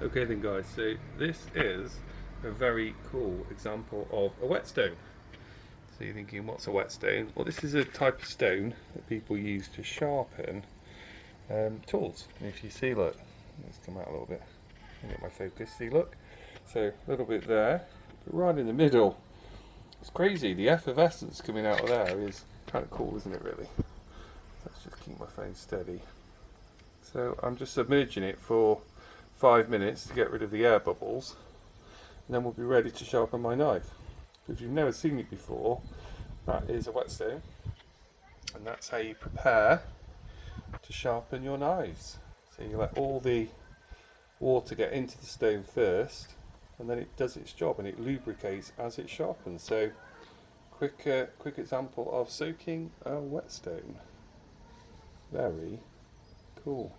Okay then guys, so this is a very cool example of a whetstone. So you're thinking, what's a whetstone? Well, this is a type of stone that people use to sharpen tools. And if you see, look, let's come out a little bit, get my focus, see look. So a little bit there, but right in the middle. It's crazy, the effervescence coming out of there is kind of cool, isn't it really? Let's just keep my phone steady. So I'm just submerging it for 5 minutes to get rid of the air bubbles, and then we'll be ready to sharpen my knife. If you've never seen it before, that is a whetstone, and that's how you prepare to sharpen your knives. So you let all the water get into the stone first, and then it does its job and it lubricates as it sharpens. So quick example of soaking a whetstone. Very cool.